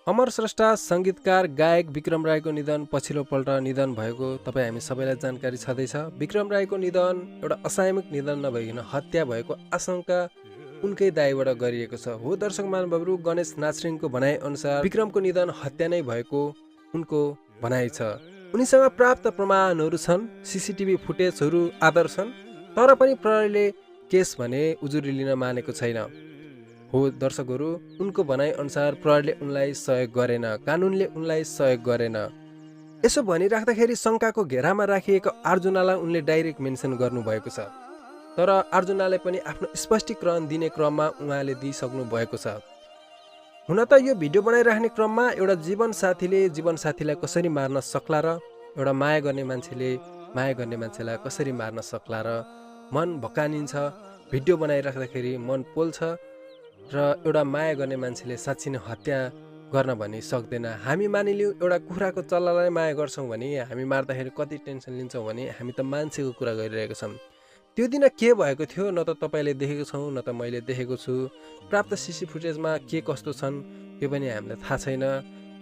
अमर स्रष्टा संगीतकार गायक विक्रम राईको निधन पछिल्लोपल्ट निधन भएको तपाईँ हामी सबैलाई जानकारी छँदैछ। विक्रम राईको निधन एउटा असामयिक निधन नभइकन हत्या भएको आशंका उनकै दाइबाट गरिएको छ। हो दर्शक महानुभावहरू, गणेश नाचरिङको भनाइ अनुसार विक्रमको निधन हत्या नै भएको उनको भनाइ छ। उनीसँग प्राप्त प्रमाणहरू छन्, सीसीटीभी फुटेजहरू आधार छन्, तर पनि प्रहरीले केस भने उजुरी लिन मानेको छैन। हो दर्शकहरू, उनको भनाइ अनुसार प्रहरीले उनलाई सहयोग गरेन, कानुनले उनलाई सहयोग गरेन। यसो भनिराख्दाखेरि शङ्काको घेरामा राखिएको अर्जुनालाई उनले डाइरेक्ट मेन्सन गर्नुभएको छ। तर अर्जुनाले पनि आफ्नो स्पष्टीकरण दिने क्रममा उहाँले दिइसक्नु भएको छ। हुन त यो भिडियो बनाइराख्ने क्रममा एउटा जीवनसाथीले जीवनसाथीलाई कसरी मार्न सक्ला र एउटा माया गर्ने मान्छेले माया गर्ने मान्छेलाई कसरी मार्न सक्ला र मन भकानिन्छ। भिडियो बनाइराख्दाखेरि मन पोल्छ र एउटा माया गर्ने मान्छेले साँच्ची नै हत्या गर्न भन्ने सक्दैन। हामी मानिलिउँ एउटा कुखुराको चल्लालाई माया गर्छौँ भने हामी मार्दाखेरि कति टेन्सन लिन्छौँ भने हामी त मान्छेको कुरा गरिरहेको छौँ। त्यो दिन के भएको थियो न त तपाईँले देखेको छौँ न त मैले देखेको छु। प्राप्त सीसी फुटेजमा के कस्तो छन् त्यो पनि हामीलाई थाहा छैन।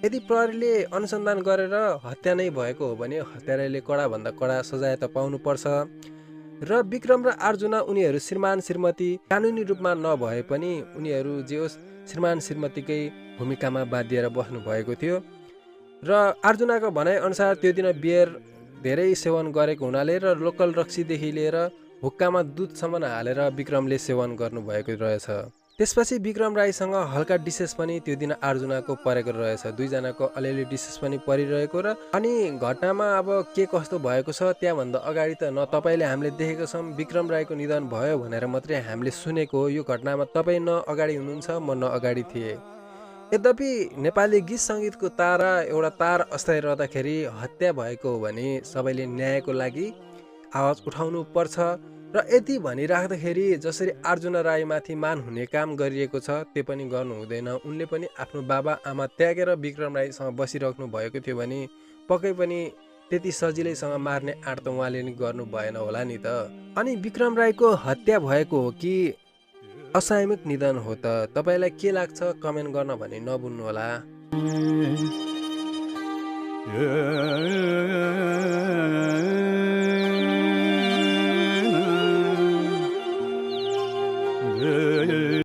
यदि प्रहरीले अनुसन्धान गरेर हत्या नै भएको हो भने हत्याराले कडाभन्दा कडा सजाय त पाउनुपर्छ। र विक्रम र अर्जुना उनीहरू श्रीमान श्रीमती कानुनी रूपमा नभए पनि उनीहरू जे होस् श्रीमान श्रीमतीकै भूमिकामा बाँधिएर बस्नु भएको थियो। र अर्जुनाको भनाइ अनुसार त्यो दिन बियर धेरै सेवन गरेको हुनाले र लोकल रक्सीदेखि लिएर हुक्कामा दुधसम्म हालेर विक्रमले सेवन गर्नुभएको रहेछ। त्यसपछि विक्रम राईसँग हल्का डिसेस पनि त्यो दिन अर्जुनाको परेको रहेछ। दुईजनाको अलिअलि डिसेस पनि परिरहेको र अनि घटनामा अब के कस्तो भएको छ त्यहाँभन्दा अगाडि त न तपाईँले हामीले देखेको छौँ विक्रम राईको निधन भयो भनेर मात्रै हामीले सुनेको हो। यो घटनामा तपाईँ न अगाडि हुनुहुन्छ, म न अगाडि थिएँ। यद्यपि नेपाली गीत सङ्गीतको तारा एउटा तार अस्थायी रहँदाखेरि हत्या भएको हो भने सबैले न्यायको लागि आवाज उठाउनु पर्छ। र यति भनिराख्दाखेरि जसरी अर्जुना राईमाथि मान हुने काम गरिएको छ त्यो पनि गर्नु हुँदैन। उनले पनि आफ्नो बाबा आमा त्यागेर विक्रम राईसँग बसिराख्नु भएको थियो भने पक्कै पनि त्यति सजिलैसँग मार्ने आँट त उहाँले नि गर्नु भएन होला नि त। अनि विक्रम राईको हत्या भएको हो कि असामयिक निधन हो त तपाईँलाई के लाग्छ कमेन्ट गर्न भने नभुल्नु होला।